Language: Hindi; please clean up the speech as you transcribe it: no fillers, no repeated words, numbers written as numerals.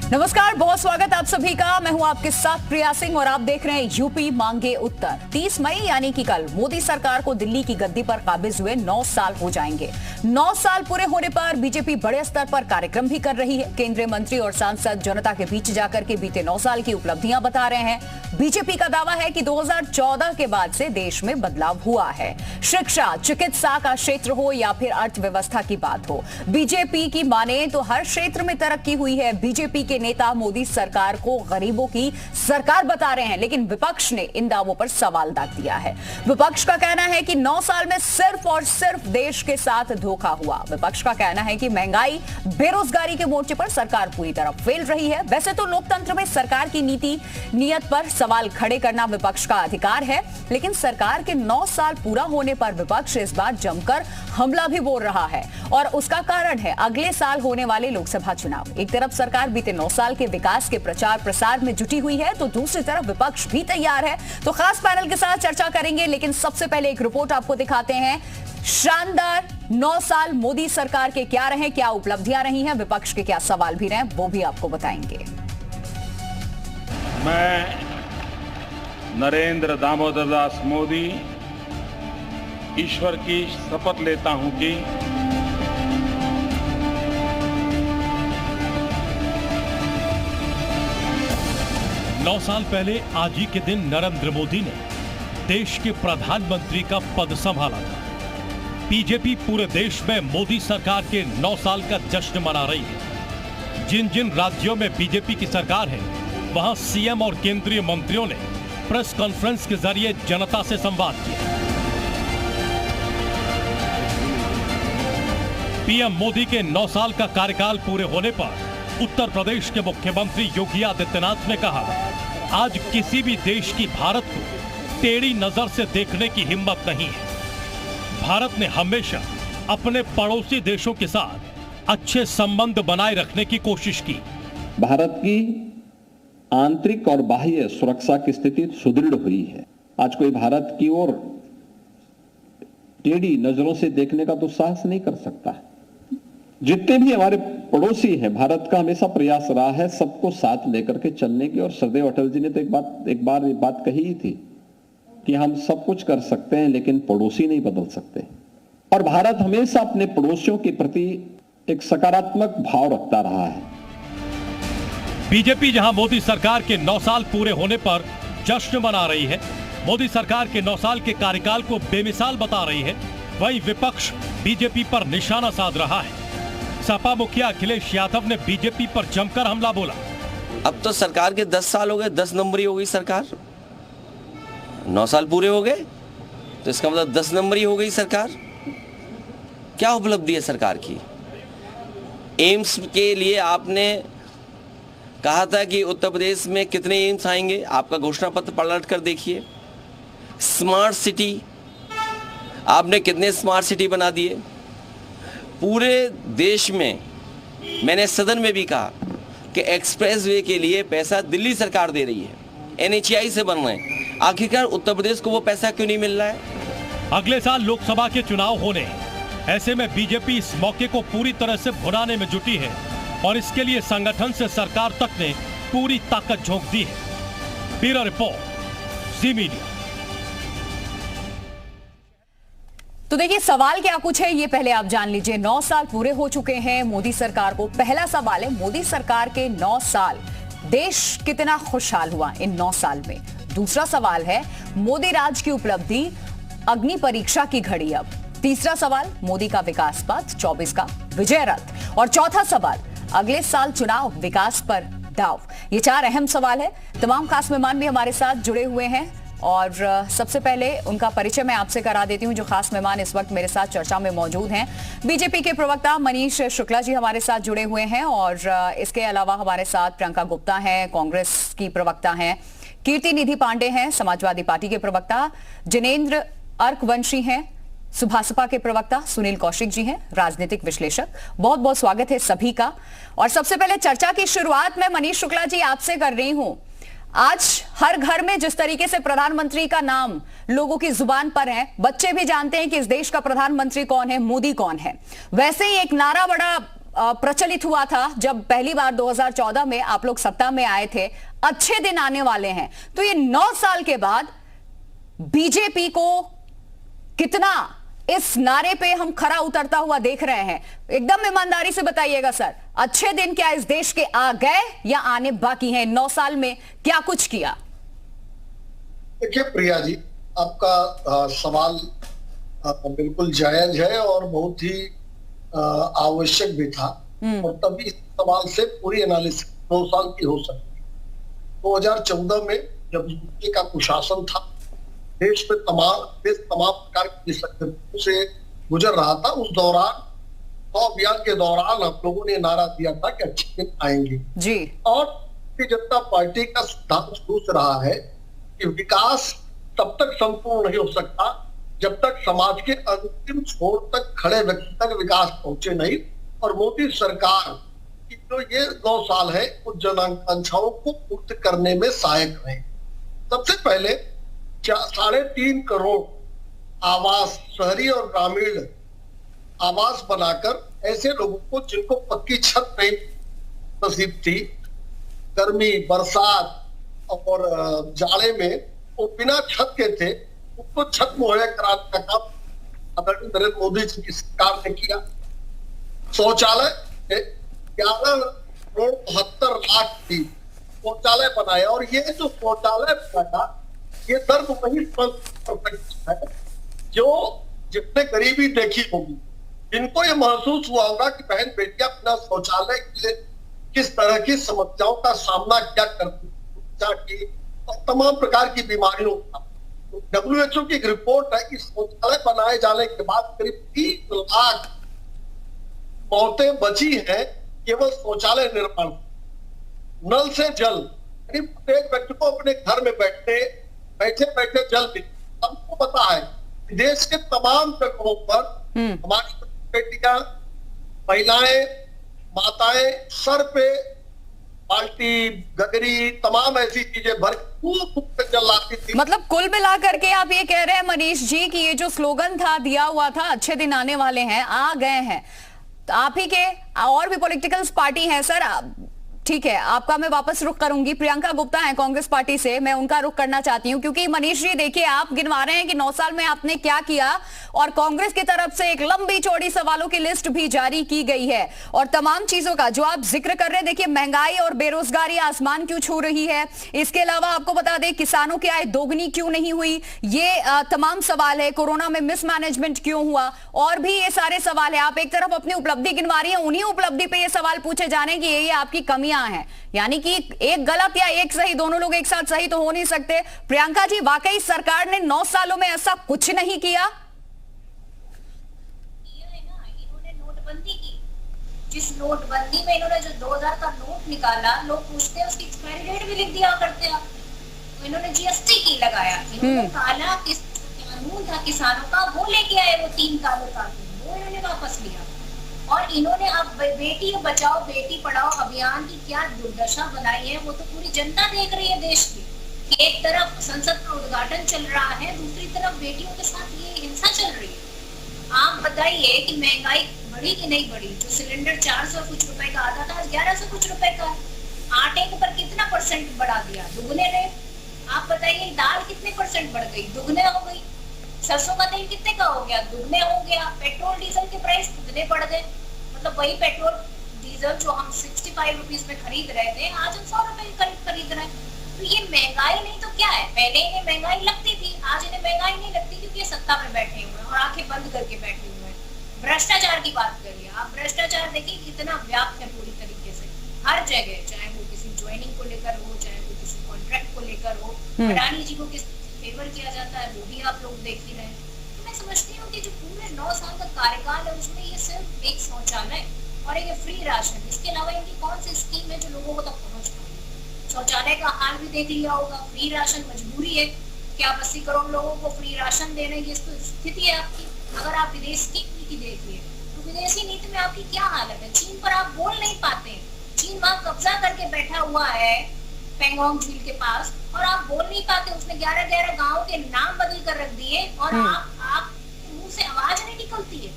नमस्कार, बहुत स्वागत आप सभी का। मैं हूं आपके साथ प्रिया सिंह और आप देख रहे हैं यूपी मांगे उत्तर। 30 मई यानी कि कल मोदी सरकार को दिल्ली की गद्दी पर काबिज हुए 9 साल हो जाएंगे। 9 साल पूरे होने पर बीजेपी बड़े स्तर पर कार्यक्रम भी कर रही है। केंद्रीय मंत्री और सांसद जनता के बीच जाकर के बीते 9 साल की उपलब्धियां बता रहे हैं। बीजेपी का दावा है कि 2014 के बाद से देश में बदलाव हुआ है। शिक्षा, चिकित्सा का क्षेत्र हो या फिर अर्थव्यवस्था की बात हो, बीजेपी की माने तो हर क्षेत्र में तरक्की हुई है। बीजेपी के नेता मोदी सरकार को गरीबों की सरकार बता रहे हैं, लेकिन विपक्ष ने इन दावों पर सवाल दाग दिया है। विपक्ष का कहना है कि 9 साल में सिर्फ और सिर्फ देश के साथ धोखा हुआ। विपक्ष का कहना है कि महंगाई, बेरोजगारी के मोर्चे पर सरकार पूरी तरह फेल रही है। वैसे तो लोकतंत्र में सरकार की नीयत पर सवाल खड़े करना विपक्ष का अधिकार है, लेकिन सरकार के 9 साल पूरा होने पर विपक्ष इस बार जमकर हमला भी बोल रहा है और उसका कारण है अगले साल होने वाले लोकसभा चुनाव। एक तरफ सरकार बीते 9 साल के विकास के प्रचार प्रसार में जुटी हुई है, तो दूसरी तरफ विपक्ष भी तैयार है। तो खास पैनल के साथ चर्चा करेंगे, लेकिन सबसे पहले एक रिपोर्ट आपको दिखाते हैं। शानदार 9 साल मोदी सरकार के क्या रहे, क्या उपलब्धियां रही हैं, विपक्ष के क्या सवाल भी रहे, वो भी आपको बताएंगे। मैं नरेंद्र दामोदर दास मोदी ईश्वर की शपथ लेता हूं कि 9 साल पहले आज ही के दिन नरेंद्र मोदी ने देश के प्रधानमंत्री का पद संभाला था। बीजेपी पूरे देश में मोदी सरकार के 9 साल का जश्न मना रही है। जिन जिन राज्यों में बीजेपी की सरकार है, वहां सीएम और केंद्रीय मंत्रियों ने प्रेस कॉन्फ्रेंस के जरिए जनता से संवाद किया। पीएम मोदी के 9 साल का कार्यकाल पूरे होने पर उत्तर प्रदेश के मुख्यमंत्री योगी आदित्यनाथ ने कहा, आज किसी भी देश की भारत को टेढ़ी नजर से देखने की हिम्मत नहीं है। भारत ने हमेशा अपने पड़ोसी देशों के साथ अच्छे संबंध बनाए रखने की कोशिश की। भारत की आंतरिक और बाह्य सुरक्षा की स्थिति सुदृढ़ हुई है। आज कोई भारत की ओर टेढ़ी नजरों से देखने का तो साहस नहीं कर सकता। जितने भी हमारे पड़ोसी हैं, भारत का हमेशा प्रयास रहा है सबको साथ लेकर के चलने की। और सरदेव अटल जी ने तो एक बार ये बात कही ही थी कि हम सब कुछ कर सकते हैं लेकिन पड़ोसी नहीं बदल सकते। और भारत हमेशा अपने पड़ोसियों के प्रति एक सकारात्मक भाव रखता रहा है। बीजेपी जहां मोदी सरकार के 9 साल पूरे होने पर जश्न मना रही है, मोदी सरकार के 9 साल के कार्यकाल को बेमिसाल बता रही है, वहीं विपक्ष बीजेपी पर निशाना साध रहा है। सपा मुखिया अखिलेश यादव ने बीजेपी पर जमकर हमला बोला। अब तो सरकार के 10 साल हो गए, 10 नंबरी हो गई सरकार। 9 साल पूरे हो गए तो इसका मतलब 10 नंबरी हो गई सरकार। क्या उपलब्धि है सरकार की? एम्स के लिए आपने कहा था कि उत्तर प्रदेश में कितने एम्स आएंगे, आपका घोषणा पत्र पलट कर देखिए। स्मार्ट सिटी, आपने कितने स्मार्ट सिटी बना दिए पूरे देश में। मैंने सदन में भी कहा कि एक्सप्रेसवे के लिए पैसा दिल्ली सरकार दे रही है, एनएचएआई से बन रहे हैं। आखिरकार उत्तर प्रदेश को वो पैसा क्यों नहीं मिल रहा है? अगले साल लोकसभा के चुनाव होने हैं, ऐसे में बीजेपी इस मौके को पूरी तरह से भुनाने में जुटी है और इसके लिए संगठन से सरकार तक ने पूरी ताकत झोंक दी है। ब्यूरो रिपोर्ट, जी मीडिया। तो देखिए, सवाल क्या कुछ है ये पहले आप जान लीजिए। 9 साल पूरे हो चुके हैं मोदी सरकार को। पहला सवाल है, मोदी सरकार के 9 साल देश कितना खुशहाल हुआ इन 9 साल में। दूसरा सवाल है, मोदी राज की उपलब्धि, अग्नि परीक्षा की घड़ी अब। तीसरा सवाल, मोदी का विकास पथ 24 का विजय रथ। और चौथा सवाल, अगले साल चुनाव, विकास पर दाव। ये 4 अहम सवाल है। तमाम खास मेहमान भी हमारे साथ जुड़े हुए हैं और सबसे पहले उनका परिचय मैं आपसे करा देती हूं। जो खास मेहमान इस वक्त मेरे साथ चर्चा में मौजूद हैं, बीजेपी के प्रवक्ता मनीष शुक्ला जी हमारे साथ जुड़े हुए हैं और इसके अलावा हमारे साथ प्रियंका गुप्ता हैं, कांग्रेस की प्रवक्ता हैं, कीर्ति निधि पांडे हैं, समाजवादी पार्टी के प्रवक्ता जिनेंद्र अर्कवंशी हैं, सुभासपा के प्रवक्ता सुनील कौशिक जी हैं, राजनीतिक विश्लेषक। बहुत बहुत स्वागत है सभी का। और सबसे पहले चर्चा की शुरुआत मैं मनीष शुक्ला जी आपसे कर रही हूं। आज हर घर में जिस तरीके से प्रधानमंत्री का नाम लोगों की जुबान पर है, बच्चे भी जानते हैं कि इस देश का प्रधानमंत्री कौन है, मोदी कौन है, वैसे ही एक नारा बड़ा प्रचलित हुआ था जब पहली बार 2014 में आप लोग सत्ता में आए थे, अच्छे दिन आने वाले हैं, तो ये 9 साल के बाद बीजेपी को कितना इस नारे पे हम खरा उतरता हुआ देख रहे हैं? एकदम ईमानदारी से बताइएगा सर, अच्छे दिन क्या इस देश के आ गए या आने बाकी हैं? 9 साल में क्या कुछ किया? देखिए प्रिया जी, आपका सवाल बिल्कुल जायज है और बहुत ही आवश्यक भी था, और तभी इस सवाल से पूरी एनालिसिस 2 साल की हो सकती है। 2014 में जब यूपीए का कुशासन था, देश में तमाम प्रकार की संकटों से गुजर रहा था, उस दौरान अभियान के दौरान हम लोगों ने नारा दिया था कि अच्छे दिन आएंगे जी। और भारतीय जनता पार्टी का सिद्धांत शुरू से रहा है कि विकास तब तक संपूर्ण नहीं हो सकता जब तक समाज के अंतिम छोर तक खड़े व्यक्ति तक विकास पहुंचे नहीं। और मोदी सरकार की जो ये 9 साल है, उस जन आकांक्षाओं को पूर्ण करने में सहायक रहे। सबसे पहले 3.5 करोड़ आवास, शहरी और ग्रामीण आवास बनाकर ऐसे लोगों को जिनको पक्की छत नहीं नसीब थी, गर्मी, बरसात और जाड़े में वो बिना छत के थे, उनको छत मुहैया कराने का काम आदरणीय नरेंद्र मोदी जी की सरकार ने किया। शौचालय 11.72 की शौचालय बनाया, और ये जो शौचालय बनाया ये दर्द वही है जो जितने गरीबी देखी होगी, जिनको ये महसूस हुआ होगा कि बहन बेटियां बिना शौचालय के किस तरह की समस्याओं का सामना क्या करती, और तमाम प्रकार की बीमारियों का। WHO की एक रिपोर्ट है कि शौचालय बनाए जाने के बाद करीब 3 लाख मौतें बची हैं केवल शौचालय निर्माण। नल से जल, प्रत्येक व्यक्ति को अपने घर में बैठे बैठे जल मिले। सबको पता है कि देश के तमाम जगहों पर हमारी बेटियां, महिलाएं, माताएं सर पे बाल्टी, गगरी, तमाम ऐसी चीजें भर खूब जल लाती थी। मतलब कुल मिलाकर के आप ये कह रहे हैं मनीष जी कि ये जो स्लोगन था, दिया हुआ था, अच्छे दिन आने वाले हैं, आ गए हैं, तो आप ही के और भी पॉलिटिकल पार्टी हैं सर, ठीक है, आपका मैं वापस रुख करूंगी। प्रियंका गुप्ता हैं कांग्रेस पार्टी से, मैं उनका रुख करना चाहती हूं, क्योंकि मनीष जी देखिए आप गिनवा रहे हैं कि 9 साल में आपने क्या किया, और कांग्रेस की तरफ से एक लंबी चौड़ी सवालों की लिस्ट भी जारी की गई है, और तमाम चीजों का जो आप जिक्र कर रहे हैं, देखिए महंगाई और बेरोजगारी आसमान क्यों छू रही है, इसके अलावा आपको बता दें किसानों की आय दोगुनी क्यों नहीं हुई, ये तमाम सवाल है, कोरोना में मिसमैनेजमेंट क्यों हुआ, और भी ये सारे सवाल है। आप एक तरफ अपनी उपलब्धि गिनवा रही है, उन्हीं उपलब्धि पे ये सवाल पूछे जाने की ये आपकी कमियां हैं, यानी कि एक गलत या एक सही, दोनों लोग एक साथ सही तो हो नहीं सकते। प्रियंका जी, वाकई सरकार ने 9 सालों में ऐसा कुछ नहीं किया? इन्होंने नोटबंदी की, जिस नोटबंदी में इन्होंने जो 2000 का नोट निकाला, लोग पूछते हैं उसकी एक्सपायरी डेट भी लिख दिया करते हैं। तो इन्होंने GST की लगाया, इन्होंने काला कानून था किसानों का, वो लेके आए, वो 3 काले कानून, वो इन्होंने वापस लिया। और इन्होंने अब बेटी बचाओ बेटी पढ़ाओ अभियान की क्या दुर्दशा बनाई है, वो तो पूरी जनता देख रही है देश की। एक तरफ संसद का उद्घाटन चल रहा है, दूसरी तरफ बेटियों के साथ ये हिंसा चल रही है। आप बताइए कि महंगाई बढ़ी कि नहीं बढ़ी? जो सिलेंडर 400 कुछ रुपए का आता था, 1100 कुछ रुपए का। आटे पर कितना % बढ़ा दिया? दुगने रेट। आप बताइए दाल कितने % बढ़ गई? दुगने हो गई। सरसों का तेल कितने का हो गया? दुगने हो गया। पेट्रोल डीजल के प्राइस कितने बढ़ गए? मतलब वही पेट्रोल डीजल जो हम 65 रुपीज में खरीद रहे थे, आज हम 100 रुपए करीब खरीद रहे हैं। तो ये महंगाई नहीं तो क्या है? पहले इन्हें महंगाई लगती थी, आज इन्हें महंगाई नहीं लगती क्योंकि ये सत्ता में बैठे हुए हैं और आंखें बंद करके बैठे हुए हैं। भ्रष्टाचार की बात करिए आप, भ्रष्टाचार देखिए कितना व्याप्त है पूरी तरीके से हर जगह, चाहे वो किसी ज्वाइनिंग को लेकर हो, चाहे वो किसी कॉन्ट्रैक्ट को लेकर हो, अडानी जी को किस फेवर किया जाता है वो भी आप लोग देख ही रहे हैं। तो मैं समझती हूँ कि जो पूरे 9 साल का कार्यकाल है उसमें ये सिर्फ एक शौचालय और एक फ्री राशन, इसके अलावा इनकी कौन सी स्कीम है जो लोगों को तक पहुंच पाए? शौचालय का हाल भी देख लिया होगा, फ्री राशन मजबूरी है कि आप 80 करोड़ लोगों को फ्री राशन दे रहे हैं, ये तो स्थिति है आपकी। अगर आप विदेश की नीति देखिए तो विदेशी नीति में आपकी क्या हालत है? चीन पर आप बोल नहीं पाते, चीन वहां कब्जा करके बैठा हुआ है पेंगोंग झील के पास और आप बोल नहीं पाते। उसने 11 गांव के नाम बदल कर रख दिए और आप मुंह से आवाज नहीं निकलती है।